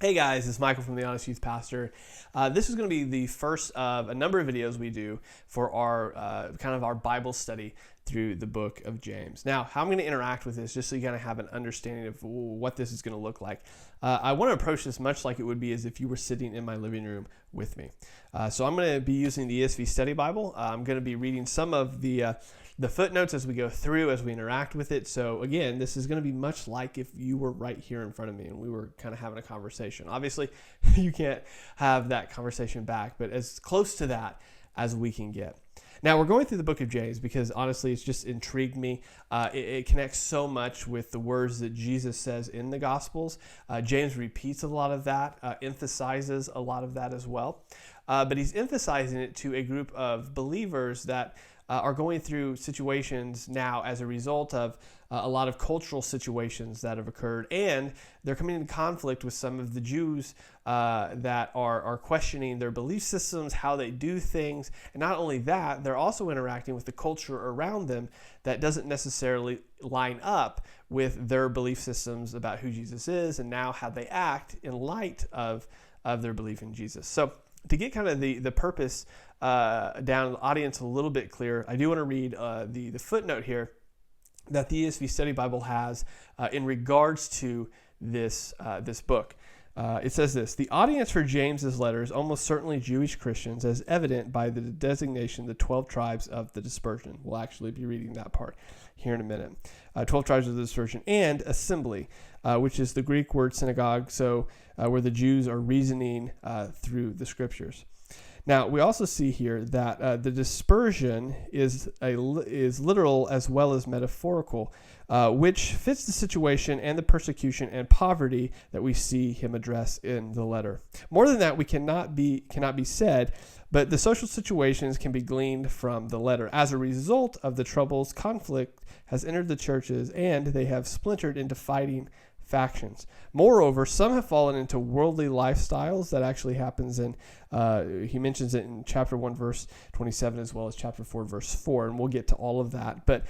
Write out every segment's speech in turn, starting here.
Hey guys, it's Michael from the Honest Youth Pastor. This is going to be the first of a number of videos we do for our our Bible study through the book of James. Now, how I'm going to interact with this, just so you kind of have an understanding of what this is going to look like. I want to approach this much like it would be as if you were sitting in my living room with me. So I'm going to be using the ESV Study Bible. I'm going to be reading some of the footnotes as we go through, as we interact with it. So again, this is going to be much like if you were right here in front of me and we were kind of having a conversation. Obviously, you can't have that conversation back, but as close to that as we can get. Now, we're going through the book of James because honestly, it's just intrigued me. It connects so much with the words that Jesus says in the Gospels. James repeats a lot of that, emphasizes a lot of that as well. But he's emphasizing it to a group of believers that are going through situations now as a result of a lot of cultural situations that have occurred, and they're coming into conflict with some of the Jews that are questioning their belief systems, how they do things, and not only that, they're also interacting with the culture around them that doesn't necessarily line up with their belief systems about who Jesus is and now how they act in light of their belief in Jesus. So to get kind of the purpose down to the audience a little bit clearer, I do want to read the footnote here that the ESV Study Bible has in regards to this book. It says this: the audience for James's letter is almost certainly Jewish Christians, as evident by the designation the 12 tribes of the dispersion. We'll actually be reading that part here in a minute. 12 tribes of the dispersion and assembly, which is the Greek word synagogue, so where the Jews are reasoning through the scriptures. Now, we also see here that the dispersion is literal as well as metaphorical, which fits the situation and the persecution and poverty that we see him address in the letter. More than that, we cannot be said, but the social situations can be gleaned from the letter. As a result of the troubles, conflict has entered the churches, and they have splintered into fighting factions. Moreover, some have fallen into worldly lifestyles. That actually happens in, he mentions it in chapter 1, verse 27, as well as chapter 4, verse 4, and we'll get to all of that. But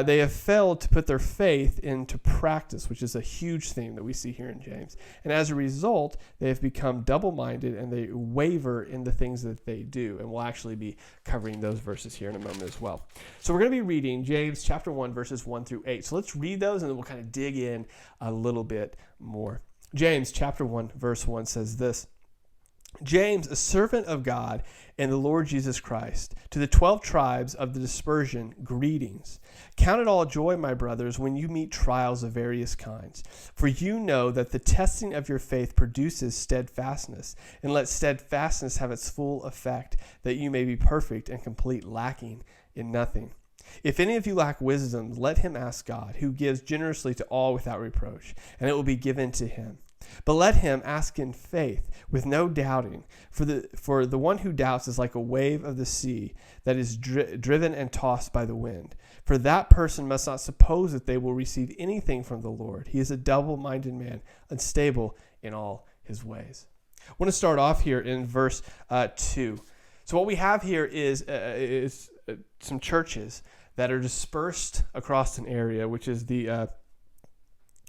they have failed to put their faith into practice, which is a huge theme that we see here in James. And as a result, they have become double-minded and they waver in the things that they do. And we'll actually be covering those verses here in a moment as well. So we're going to be reading James chapter 1, verses 1 through 8. So let's read those and then we'll kind of dig in a little bit more. James chapter 1, verse 1 says this: James, a servant of God and the Lord Jesus Christ, to the 12 tribes of the dispersion, greetings. Count it all joy, my brothers, when you meet trials of various kinds. For you know that the testing of your faith produces steadfastness, and let steadfastness have its full effect, that you may be perfect and complete, lacking in nothing. If any of you lack wisdom, let him ask God, who gives generously to all without reproach, and it will be given to him. But let him ask in faith, with no doubting, for the one who doubts is like a wave of the sea that is driven and tossed by the wind. For that person must not suppose that they will receive anything from the Lord. He is a double-minded man, unstable in all his ways. I want to start off here in verse 2. So what we have here is some churches that are dispersed across an area, which is the,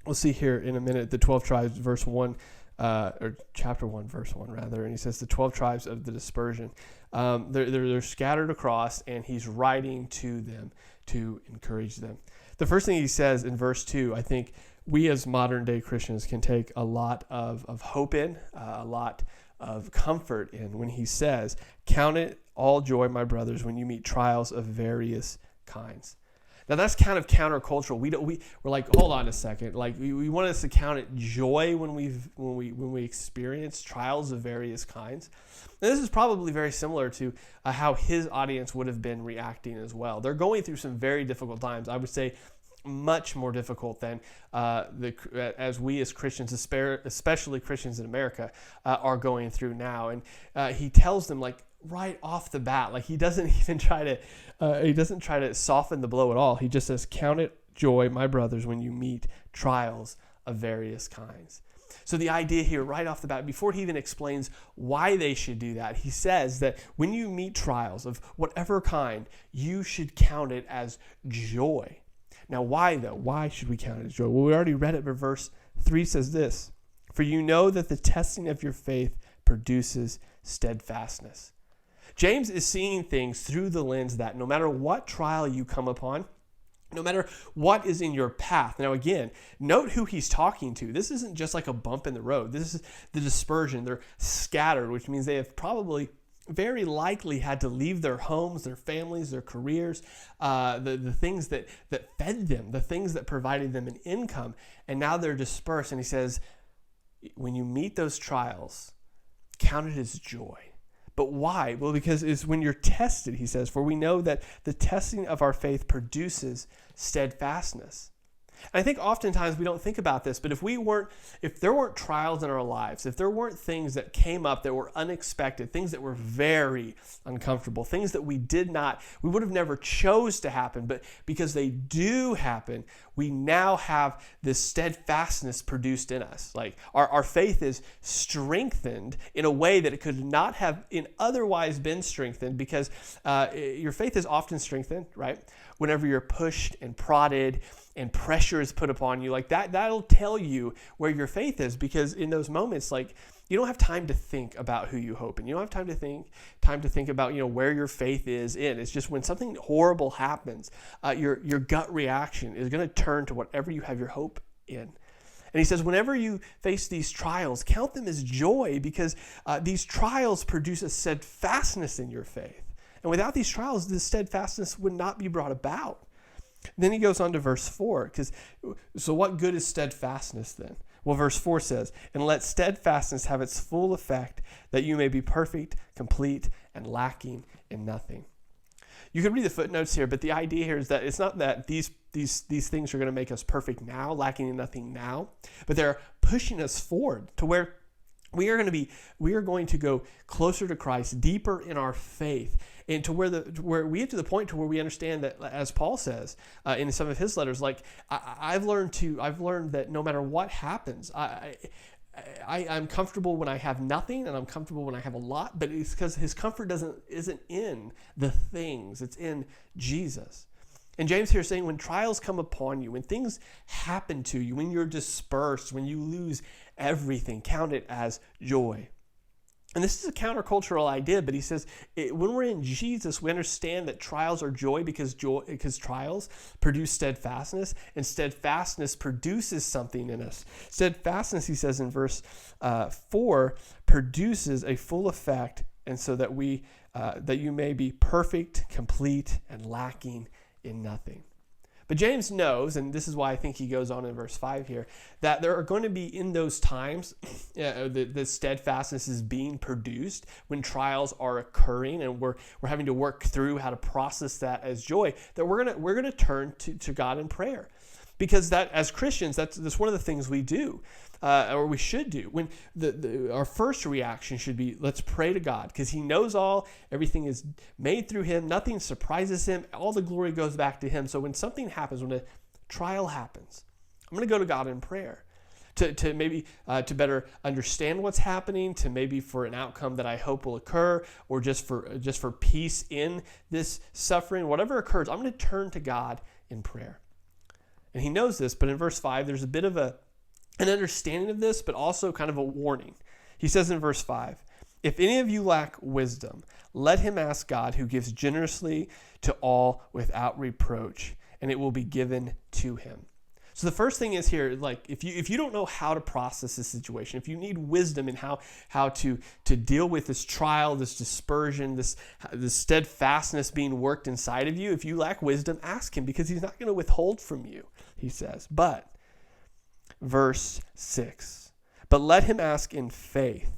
we'll see here in a minute, the 12 tribes, verse 1, or chapter 1, verse 1, rather. And he says the 12 tribes of the dispersion. They're scattered across, and he's writing to them to encourage them. The first thing he says in verse 2, I think we as modern day Christians can take a lot of hope in, a lot of comfort in when he says, count it all joy, my brothers, when you meet trials of various kinds. Now that's kind of countercultural. We're like, hold on a second. Like we want us to count it joy when we experience trials of various kinds. And this is probably very similar to how his audience would have been reacting as well. They're going through some very difficult times. I would say much more difficult than as we as Christians, especially Christians in America, are going through now. And he tells them, like, right off the bat, like he doesn't even try to soften the blow at all. He just says, count it joy, my brothers, when you meet trials of various kinds. So the idea here right off the bat, before he even explains why they should do that, he says that when you meet trials of whatever kind, you should count it as joy. Now, why though? Why should we count it as joy? Well, we already read it, but verse 3 says this: For you know that the testing of your faith produces steadfastness. James is seeing things through the lens that no matter what trial you come upon, no matter what is in your path. Now again, note who he's talking to. This isn't just like a bump in the road. This is the dispersion. They're scattered, which means they have probably very likely had to leave their homes, their families, their careers, the things that fed them, the things that provided them an income, and now they're dispersed. And he says, when you meet those trials, count it as joy. But why? Well, because it's when you're tested, he says, for we know that the testing of our faith produces steadfastness. And I think oftentimes we don't think about this, but if there weren't trials in our lives, if there weren't things that came up that were unexpected, things that were very uncomfortable, things that we would have never chose to happen, but because they do happen, we now have this steadfastness produced in us. Like our faith is strengthened in a way that it could not have otherwise been strengthened, because your faith is often strengthened, right? Whenever you're pushed and prodded and pressure is put upon you, like that'll tell you where your faith is, because in those moments, like, you don't have time to think about who you hope in. You don't have time to think about, where your faith is in. It's just when something horrible happens, your gut reaction is going to turn to whatever you have your hope in. And he says, whenever you face these trials, count them as joy, because these trials produce a steadfastness in your faith. And without these trials, this steadfastness would not be brought about. Then he goes on to verse 4, so what good is steadfastness then? Well, verse 4 says, and let steadfastness have its full effect, that you may be perfect, complete, and lacking in nothing. You can read the footnotes here, but the idea here is that it's not that these things are going to make us perfect now, lacking in nothing now, but they're pushing us forward to where we are going to go closer to Christ, deeper in our faith, and to where we get to the point to where we understand that, as Paul says in some of his letters, like I've learned that no matter what happens, I'm comfortable when I have nothing, and I'm comfortable when I have a lot. But it's because his comfort isn't in the things; it's in Jesus. And James here is saying, when trials come upon you, when things happen to you, when you're dispersed, when you lose everything, count it as joy. And this is a countercultural idea, but he says when we're in Jesus, we understand that trials are joy because trials produce steadfastness, and steadfastness produces something in us. Steadfastness, he says in verse 4, produces a full effect, and so that that you may be perfect, complete, and lacking in nothing. But James knows, and this is why I think he goes on in verse 5 here, that there are going to be in those times the steadfastness is being produced when trials are occurring, and we're having to work through how to process that as joy, that we're gonna turn to God in prayer. Because that, as Christians, that's one of the things we do, or we should do. When our first reaction should be, let's pray to God, because he knows all, everything is made through him, nothing surprises him, all the glory goes back to him. So when something happens, when a trial happens, I'm going to go to God in prayer to maybe to better understand what's happening, to maybe for an outcome that I hope will occur, or just for peace in this suffering. Whatever occurs, I'm going to turn to God in prayer. And he knows this, but in verse 5, there's a bit of an understanding of this, but also kind of a warning. He says in verse 5, if any of you lack wisdom, let him ask God, who gives generously to all without reproach, and it will be given to him. So the first thing is here, like if you don't know how to process this situation, if you need wisdom in how to deal with this trial, this dispersion, this steadfastness being worked inside of you, if you lack wisdom, ask him, because he's not going to withhold from you, he says. But verse 6, but let him ask in faith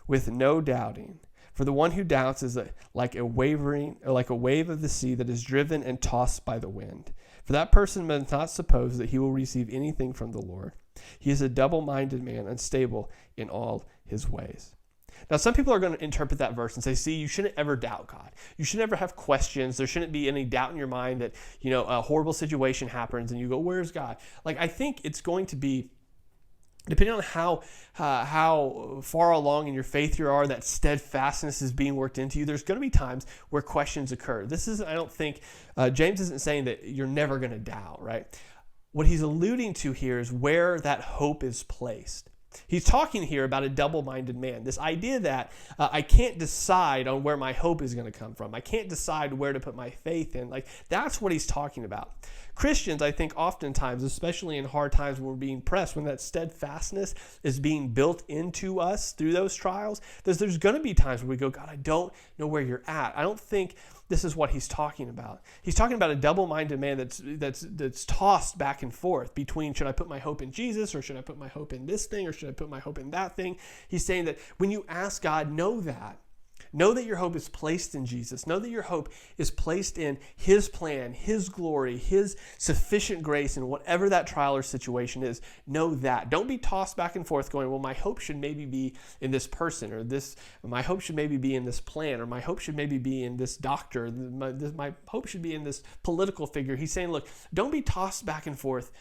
with no doubting. For the one who doubts is like a wave of the sea that is driven and tossed by the wind. For that person must not suppose that he will receive anything from the Lord. He is a double-minded man, unstable in all his ways. Now, some people are going to interpret that verse and say, see, you shouldn't ever doubt God. You should never have questions. There shouldn't be any doubt in your mind that, a horrible situation happens and you go, where's God? Like, I think it's going to be, depending on how far along in your faith you are, that steadfastness is being worked into you, there's going to be times where questions occur. I don't think, James isn't saying that you're never going to doubt, right? What he's alluding to here is where that hope is placed. He's talking here about a double-minded man. This idea that I can't decide on where my hope is going to come from. I can't decide where to put my faith in. Like, that's what he's talking about. Christians, I think, oftentimes, especially in hard times when we're being pressed, when that steadfastness is being built into us through those trials, there's going to be times where we go, God, I don't know where you're at. I don't think this is what he's talking about. He's talking about a double-minded man that's tossed back and forth between, should I put my hope in Jesus, or should I put my hope in this thing, or should I put my hope in that thing? He's saying that when you ask God, know that your hope is placed in Jesus. Know that your hope is placed in his plan, his glory, his sufficient grace in whatever that trial or situation is. Know that. Don't be tossed back and forth going, well, my hope should maybe be in this person, or my hope should maybe be in this plan, or my hope should maybe be in this doctor. My hope should be in this political figure. He's saying, look, don't be tossed back and forth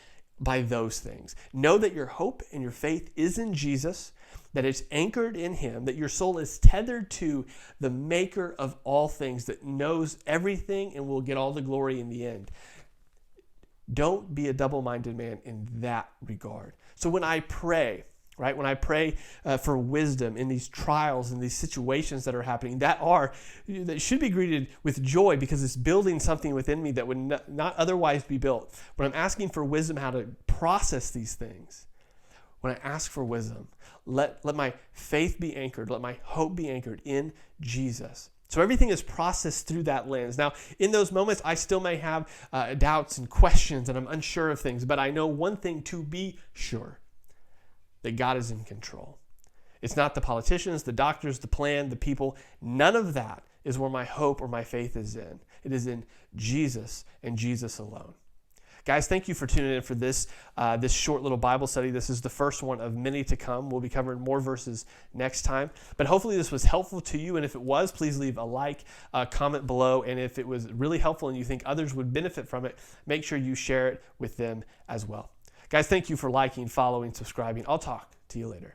by those things. Know that your hope and your faith is in Jesus, that it's anchored in him, that your soul is tethered to the maker of all things, that knows everything and will get all the glory in the end. Don't be a double-minded man in that regard. So when I pray, right, when I pray for wisdom in these trials and these situations that are happening, that should be greeted with joy, because it's building something within me that would not otherwise be built. When I'm asking for wisdom how to process these things, when I ask for wisdom, let my faith be anchored, let my hope be anchored in Jesus. So everything is processed through that lens. Now, in those moments, I still may have doubts and questions, and I'm unsure of things, but I know one thing to be sure, that God is in control. It's not the politicians, the doctors, the plan, the people. None of that is where my hope or my faith is in. It is in Jesus and Jesus alone. Guys, thank you for tuning in for this short little Bible study. This is the first one of many to come. We'll be covering more verses next time. But hopefully this was helpful to you. And if it was, please leave a like, comment below. And if it was really helpful and you think others would benefit from it, make sure you share it with them as well. Guys, thank you for liking, following, subscribing. I'll talk to you later.